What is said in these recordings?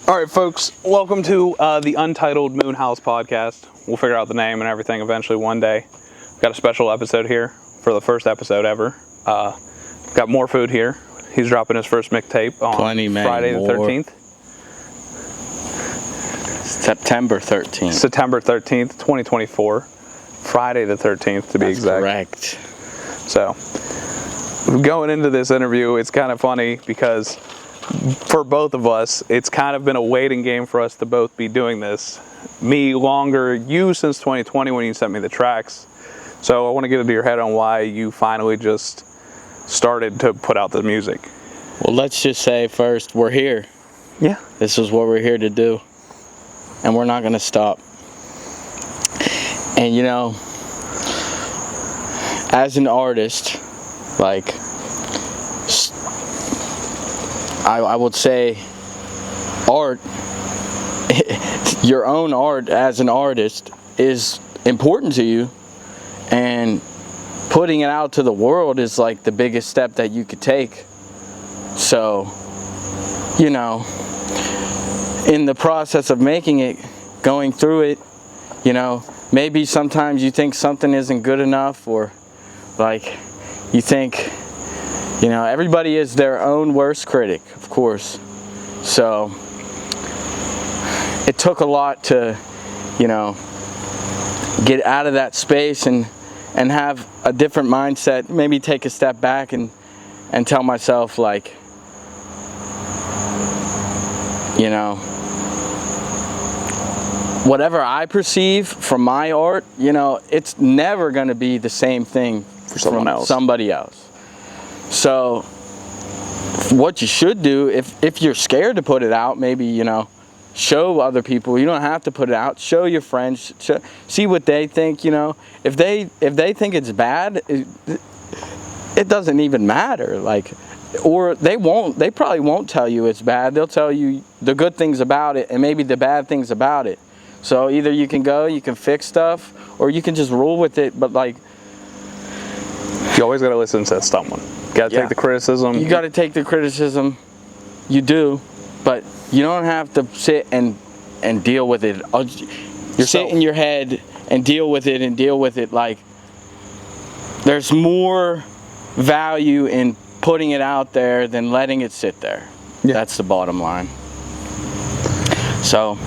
All right, folks, welcome to the Untitled Moon House podcast. We'll figure out the name and everything eventually one day. Got a special episode here for the first episode ever. Got more food here. He's dropping his first mixtape on Friday the 13th. September 13th. September 13th, 2024. Friday the 13th, to be exact. Correct. So, going into this interview, it's kind of funny because for both of us, it's kind of been a waiting game for us to both be doing this. Me longer, you since 2020 when you sent me the tracks. So I want to get into your head on why you finally just started to put out the music. Well, let's just say first, we're here. Yeah. This is what we're here to do. And we're not going to stop. And you know, as an artist, like, I would say art, your own art as an artist is important to you, and putting it out to the world is like the biggest step that you could take. So, you know, in the process of making it, going through it, you know, maybe sometimes you think something isn't good enough, or like you think, you know, everybody is their own worst critic, of course. So it took a lot to, you know, get out of that space and have a different mindset, maybe take a step back and tell myself, like, you know, whatever I perceive from my art, you know, it's never going to be the same thing For someone else. Somebody else. So what you should do, if you're scared to put it out, maybe, you know, show other people. You don't have to put it out. Show your friends. See what they think, you know. If they think it's bad, it doesn't even matter. Like, or they probably won't tell you it's bad. They'll tell you the good things about it and maybe the bad things about it. So either you can fix stuff, or you can just roll with it. But like, you always got to listen to someone. Got to take the criticism. You got to take the criticism. You do, but you don't have to sit and deal with it. You sit in your head and deal with it. Like, there's more value in putting it out there than letting it sit there. Yeah. That's the bottom line. So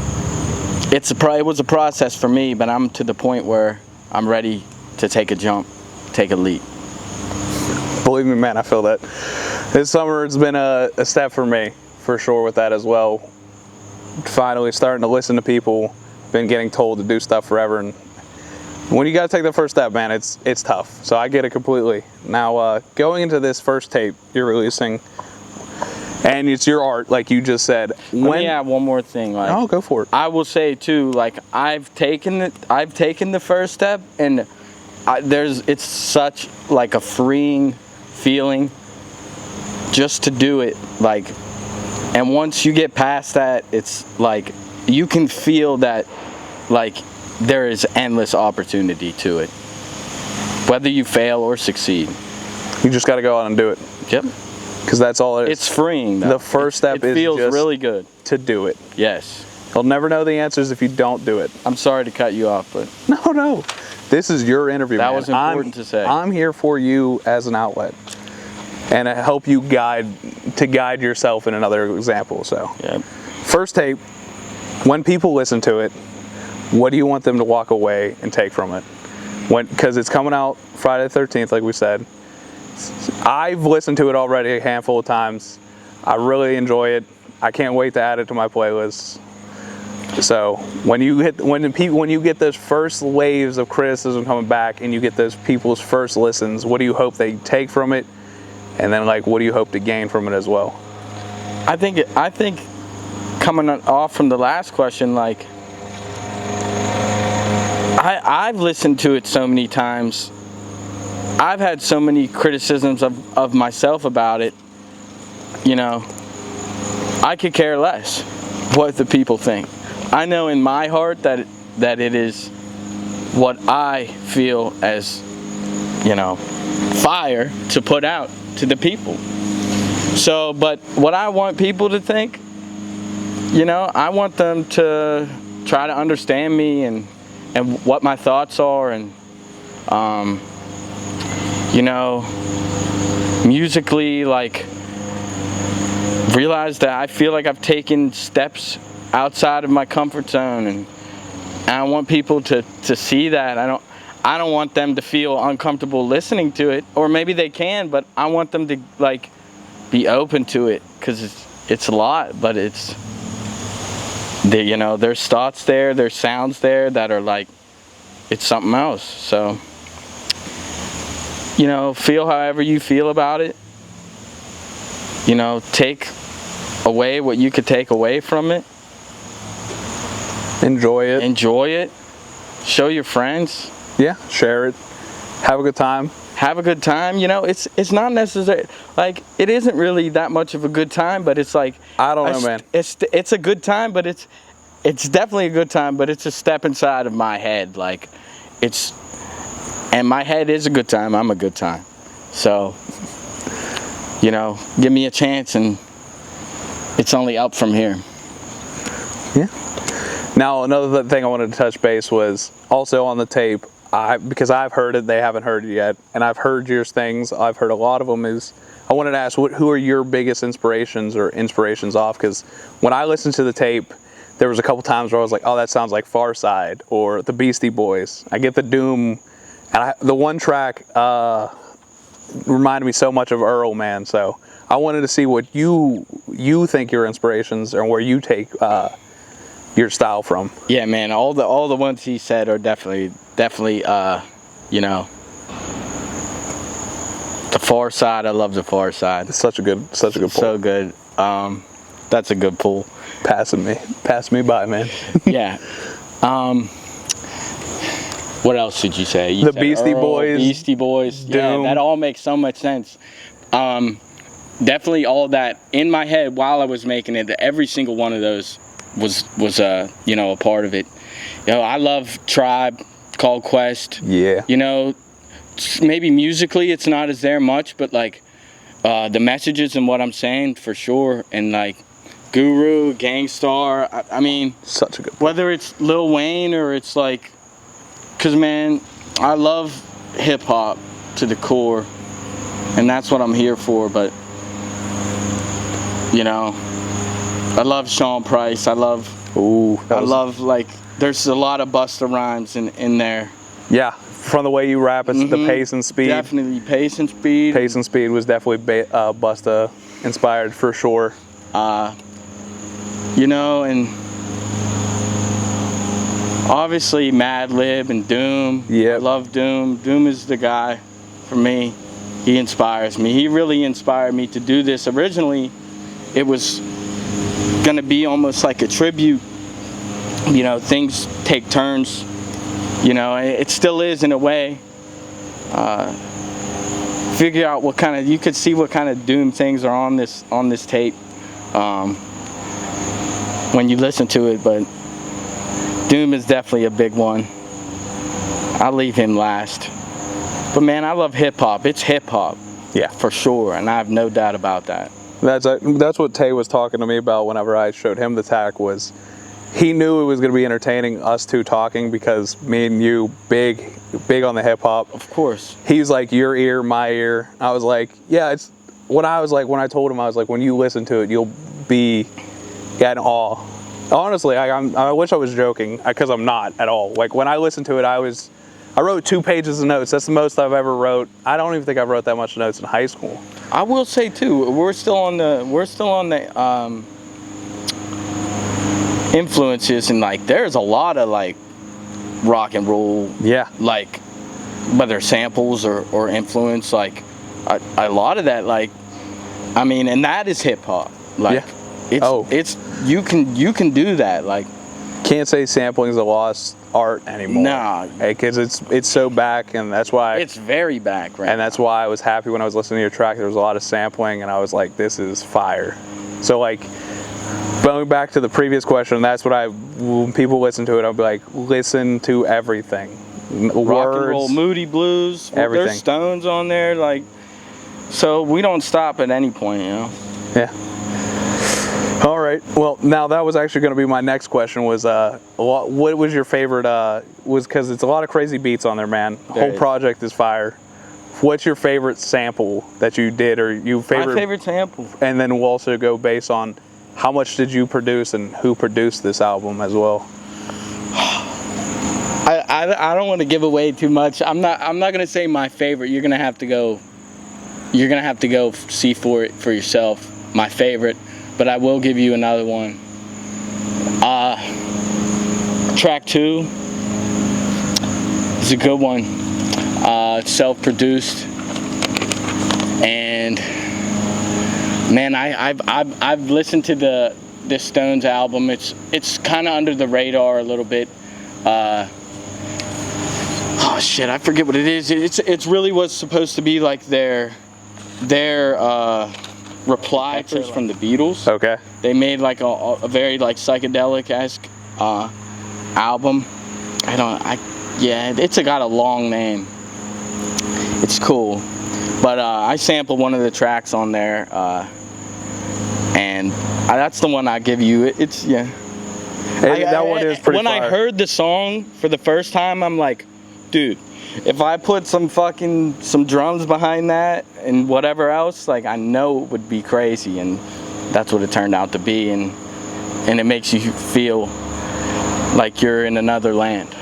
it was a process for me, but I'm to the point where I'm ready to take a jump, take a leap. Believe me, man, I feel that. This summer it's been a step for me, for sure, with that as well. Finally starting to listen to people, been getting told to do stuff forever, and when you got to take the first step, man, it's tough. So I get it completely. Now, going into this first tape you're releasing, and it's your art, like you just said. Let me add one more thing. Like, oh, go for it. I will say too, like, I've taken the first step, and it's such like a freeing feeling just to do it. Like, and once you get past that, it's like you can feel that, like, there is endless opportunity to it, whether you fail or succeed. You just got to go out and do it. Yep. Because that's all it is. It's freeing, though. The first step is feels just really good to do it. Yes. You'll never know the answers if you don't do it. I'm sorry to cut you off, but no. This is your interview, that man. was important to say. I'm here for you as an outlet, and I help you guide yourself in another example. So, yep. First tape, when people listen to it, what do you want them to walk away and take from it? Because it's coming out Friday the 13th, like we said. I've listened to it already a handful of times. I really enjoy it. I can't wait to add it to my playlist. So when you get those first waves of criticism coming back, and you get those people's first listens, what do you hope they take from it? And then, like, what do you hope to gain from it as well? I think coming off from the last question, like, I've listened to it so many times. I've had so many criticisms of myself about it. You know, I could care less what the people think. I know in my heart that it is what I feel as, you know, fire to put out to the people. So, but what I want people to think you know, I want them to try to understand me and what my thoughts are, and you know, musically, like, realize that I feel like I've taken steps outside of my comfort zone, and I want people to see that. I don't want them to feel uncomfortable listening to it, or maybe they can, but I want them to, like, be open to it, because it's a lot, but it's, you know, there's thoughts there, there's sounds there that are like, it's something else. So, you know, feel however you feel about it. You know, take away what you could take away from it. Enjoy it. Enjoy it. Show your friends. Yeah, share it. Have a good time. Have a good time. You know, it's not necessary. Like, it isn't really that much of a good time, but it's like, I don't know, man. It's a good time, but it's definitely a good time, but it's a step inside of my head. Like, and my head is a good time. I'm a good time. So, you know, give me a chance, and it's only up from here. Yeah. Now, another thing I wanted to touch base was also on the tape, because I've heard it, they haven't heard it yet, and I've heard your things. I've heard a lot of them. I wanted to ask, who are your biggest inspirations or inspirations off? Because when I listened to the tape, there was a couple times where I was like, oh, that sounds like Far Side or the Beastie Boys. I get the Doom, and the one track reminded me so much of Earl, man. So I wanted to see what you think your inspirations are, and where you take your style from. Yeah, man. All the ones he said are definitely you know, the Far Side. I love the Far Side. It's such a good pull. So good. That's a good pull. Passing me by, man. Yeah. What else did you say? You the said Beastie Earl, Boys. Beastie Boys. Doom. Yeah, that all makes so much sense. Definitely all that in my head while I was making it. Every single one of those was you know, a part of it. You know, I love Tribe Called Quest. Yeah. You know, maybe musically it's not as there much, but like the messages and what I'm saying for sure, and like Guru, Gangstar. I mean, such a good point. Whether it's Lil Wayne or it's like, cause man, I love hip hop to the core, and that's what I'm here for. But you know, I love Sean Price. I love like, there's a lot of Busta Rhymes in there. Yeah, from the way you rap, it's the pace and speed. Definitely pace and speed. Pace and speed was definitely Busta inspired for sure. You know, and obviously Madlib and Doom. Yeah, I love Doom. Doom is the guy for me. He inspires me. He really inspired me to do this. Originally, it was gonna be almost like a tribute. You know, things take turns. You know, it still is in a way. Figure out what kind of, you could see what kind of Doom things are on this tape when you listen to it, but Doom is definitely a big one. I'll leave him last. But man, I love hip hop. It's hip hop. Yeah, for sure, and I have no doubt about that. That's what Tay was talking to me about whenever I showed him the tack. Was he knew it was going to be entertaining, us two talking, because me and you big on the hip hop. Of course. He's like, your ear, my ear. I was like, yeah. It's when I told him, I was like, when you listen to it, you'll be in awe. Honestly, I wish I was joking, because I'm not at all. Like, when I listened to it, I wrote 2 pages of notes. That's the most I've ever wrote. I don't even think I wrote that much notes in high school. I will say too, we're still on the influences, and like there's a lot of like rock and roll. Yeah. Like whether samples or influence, like a lot of that, like, I mean, and that is hip hop. Like, yeah. It's you can do that. Like, can't say sampling is a lost art anymore. Nah, because it's so back, and that's why it's very back right and that's now. why I was happy when I was listening to your track. There was a lot of sampling, and I was like, this is fire. So like, going back to the previous question, that's what when people listen to it, I'll be like, listen to everything. Rock and roll, Moody Blues, everything. There's Stones on there, like, so we don't stop at any point, you know. Yeah. All right. right. Well, now that was actually going to be my next question. Was what was your favorite? Was because it's a lot of crazy beats on there, man. The whole project is fire. What's your favorite sample that you did, or my favorite sample? And then we'll also go based on how much did you produce and who produced this album as well. I don't want to give away too much. I'm not gonna say my favorite. You're gonna have to go see for it for yourself. My favorite, but I will give you another one. Track 2 is a good one. Self-produced, and man, I've listened to this Stones album. It's kind of under the radar a little bit. Oh shit, I forget what it is. It's really was supposed to be like their reply from the Beatles. Okay. They made like a very like psychedelic-esque album. Yeah, it's got a long name. It's cool, but I sampled one of the tracks on there, and that's the one I give you. It's yeah. That one is pretty. When I heard the song for the first time, I'm like, dude, if I put some drums behind that and whatever else, like I know it would be crazy, and that's what it turned out to be, and it makes you feel like you're in another land.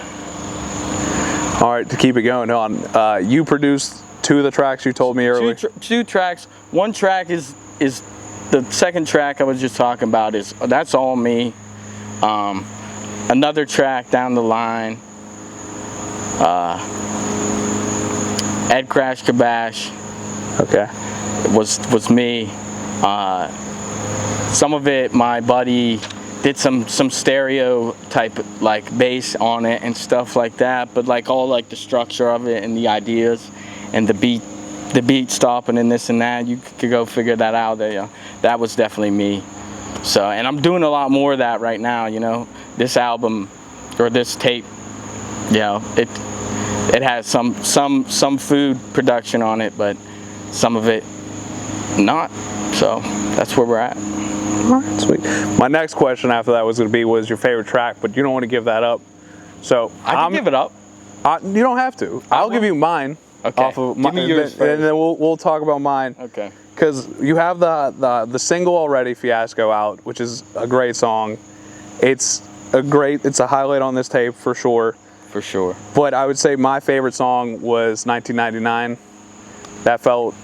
All right, to keep it going on, you produced 2 of the tracks you told me earlier. 2 tracks. One track is the second track I was just talking about. That's all me. Another track down the line, Ed Crash Kabash. Okay. Was me. Some of it, my buddy did some stereo type like bass on it and stuff like that, but like all like the structure of it and the ideas and the beat stopping and this and that, you could go figure that out. That was definitely me. So, and I'm doing a lot more of that right now, you know. This album or this tape, you know, it has some food production on it, but some of it not. So that's where we're at. All right, sweet. My next question after that was going to be, what is your favorite track? But you don't want to give that up. So I can give it up. You don't have to. I'll give you mine. Okay. Off of give me yours first. And then we'll talk about mine. Okay. Because you have the single already, Fiasco, out, which is a great song. It's a highlight on this tape for sure. For sure. But I would say my favorite song was 1999. That felt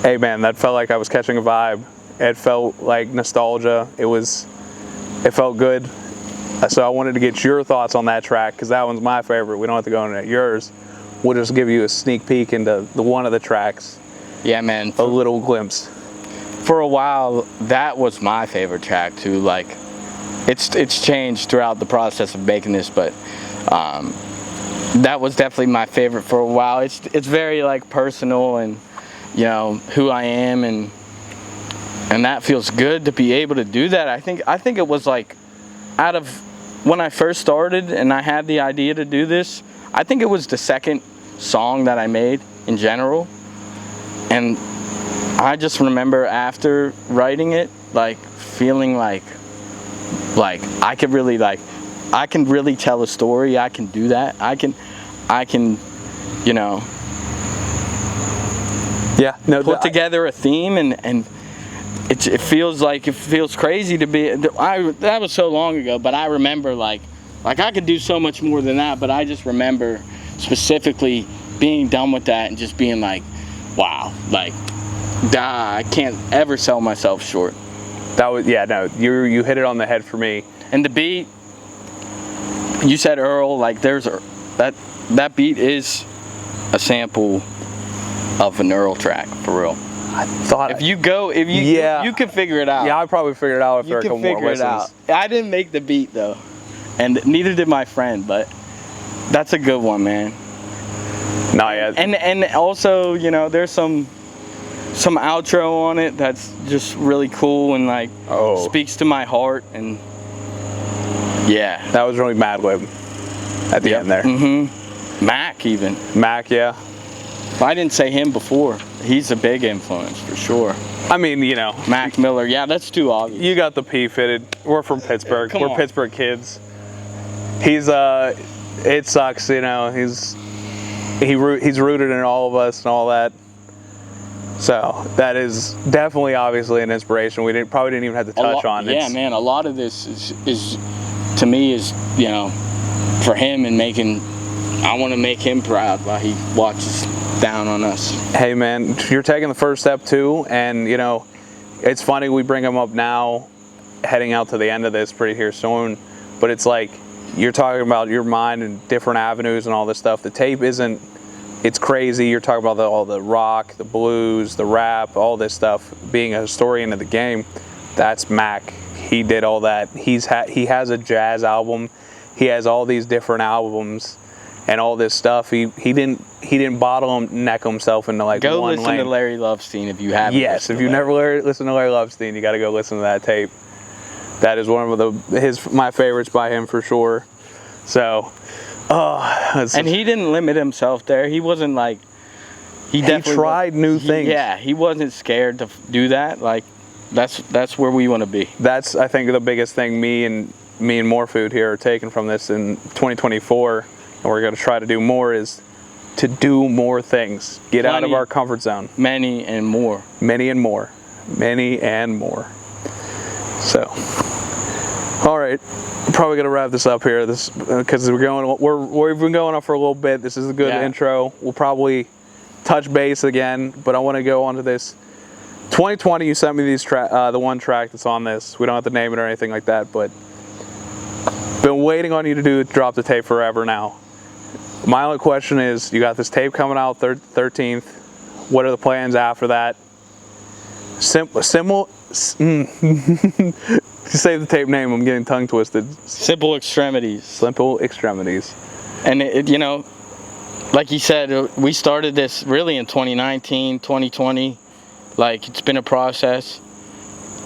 like I was catching a vibe. It felt like nostalgia. It felt good. So I wanted to get your thoughts on that track, because that one's my favorite. We don't have to go into yours. We'll just give you a sneak peek into one of the tracks. Yeah, man. A little glimpse. For a while, that was my favorite track too. Like, it's changed throughout the process of making this, but that was definitely my favorite for a while. It's very like personal, and you know who I am, and that feels good to be able to do that. I think it was like, out of when I first started and I had the idea to do this, I think it was the second song that I made in general. And I just remember after writing it, like feeling like I can really tell a story. I can do that. I can, you know, put together a theme, and it feels crazy to be. That was so long ago, but I remember like I could do so much more than that. But I just remember specifically being done with that and just being like, wow, like, I can't ever sell myself short. That was, yeah, no, you hit it on the head for me. And the beat, you said Earl, like that beat is a sample of an Earl track, for real. I thought you can figure it out. Yeah, I'll probably figure it out after a couple more listens. I didn't make the beat though, and neither did my friend, but that's a good one, man. No, yeah. And also, you know, there's some outro on it that's just really cool and like speaks to my heart, and yeah. That was really Madlib at the end there. Mm-hmm. Mac even. Mac, yeah. If I didn't say him before, he's a big influence for sure. I mean, you know, Mac Miller, yeah, that's too obvious. you got the P fitted. We're from Pittsburgh. Come We're on. Pittsburgh kids. He's it sucks, you know. He's rooted in all of us and all that. So that is definitely, obviously, an inspiration. We probably didn't even have to touch on. Yeah, man. A lot of this is to me is, you know, for him and making. I want to make him proud while he watches down on us. Hey, man, you're taking the first step too, and you know, it's funny we bring him up now, heading out to the end of this pretty here soon. But it's like you're talking about your mind and different avenues and all this stuff. The tape isn't. It's crazy. You're talking about all the rock, the blues, the rap, all this stuff. Being a historian of the game, that's Mac. He did all that. He has a jazz album. He has all these different albums and all this stuff. He didn't bottleneck himself into like go one listen lane. To Larry Lovestein if you haven't. Yes, if you've never listened to Larry Lovestein, you got to go listen to that tape. That is one of my favorites by him for sure. So. And he didn't limit himself there. He wasn't like he tried new things. Yeah, he wasn't scared to do that. Like that's where we want to be. That's, I think, the biggest thing me and More Food here are taking from this in 2024, and we're going to try to do more, is to do more things. Get out of our comfort zone. Many and more. Many and more. Many and more. So, all right. Probably gonna wrap this up here. This because we've been going on for a little bit. This is a good intro. We'll probably touch base again, but I want to go on to this. 2020, you sent me these the one track that's on this. We don't have to name it or anything like that, but been waiting on you to drop the tape forever now. My only question is, you got this tape coming out 13th. What are the plans after that? Say the tape name. I'm getting tongue twisted. Simple Extremities. Simple Extremities. And you know, like you said, we started this really in 2019, 2020. Like, it's been a process,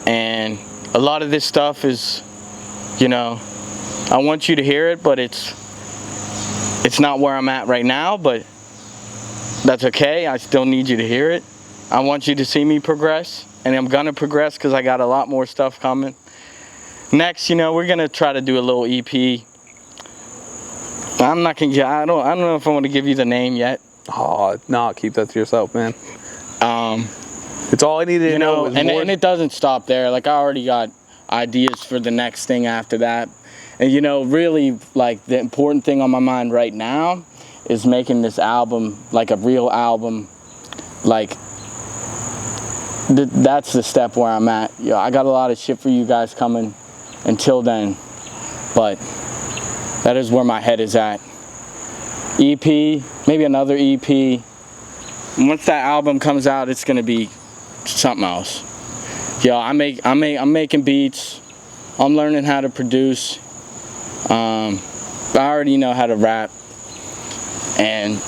and a lot of this stuff is, you know, I want you to hear it, but it's not where I'm at right now. But that's okay. I still need you to hear it. I want you to see me progress, and I'm gonna progress because I got a lot more stuff coming. Next, you know, we're gonna try to do a little EP. I'm not gonna. I don't know if I want to give you the name yet. Oh no, keep that to yourself, man. It's all I needed to know. And it doesn't stop there. Like, I already got ideas for the next thing after that. And you know, really, like, the important thing on my mind right now is making this album like a real album. Like, that's the step where I'm at. You know, I got a lot of shit for you guys coming until then, but that is where my head is at. EP, maybe another EP. Once that album comes out, it's gonna be something else. Yo, I'm making beats. I'm learning how to produce. I already know how to rap, and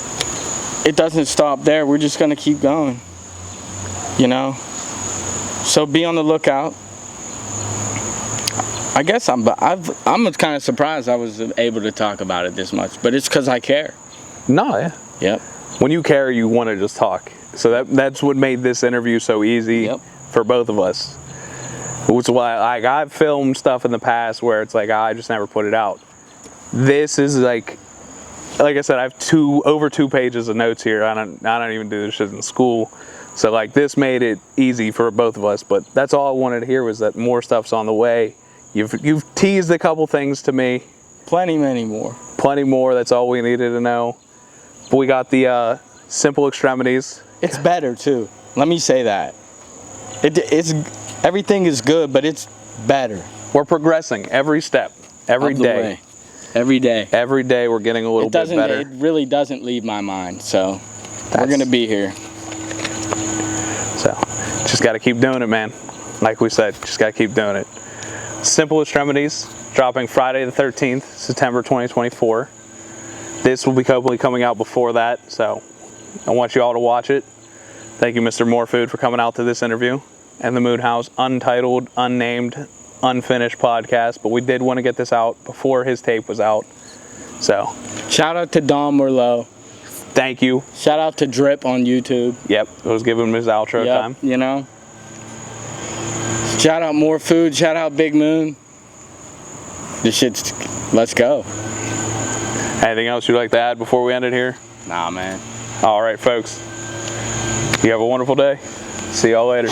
it doesn't stop there. We're just gonna keep going, you know. So be on the lookout. I guess I'm kind of surprised I was able to talk about it this much, but it's because I care. No, yeah. Yep. When you care, you want to just talk. So that's what made this interview so easy for both of us. Which is why, like, I've filmed stuff in the past where it's like, I just never put it out. This is like I said, I have over 2 pages of notes here. I don't even do this shit in school. So like, this made it easy for both of us. But that's all I wanted to hear, was that more stuff's on the way. You've teased a couple things to me. Many more. Plenty more. That's all we needed to know. But we got the Simple Extremities. It's better too. Let me say that. It's everything is good, but it's better. We're progressing every step, every day. Every day. Every day we're getting a little bit better. It really doesn't leave my mind. So we're gonna be here. So just got to keep doing it, man. Like we said, just got to keep doing it. Simple Extremities, dropping Friday the 13th, September 2024. This will be probably coming out before that, so I want you all to watch it. Thank you, Mr. More Food, for coming out to this interview and the Mood House untitled, unnamed, unfinished podcast. But we did want to get this out before his tape was out. So shout out to Don Merlot. Thank you. Shout out to Drip on YouTube. Yep, let's give him his outro Yep, time. you know. Shout out More Food. Shout out Big Moon. This shit's. Let's go. Anything else you'd like to add before we end it here? Nah, man. All right, folks. You have a wonderful day. See y'all later.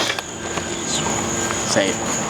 Say it.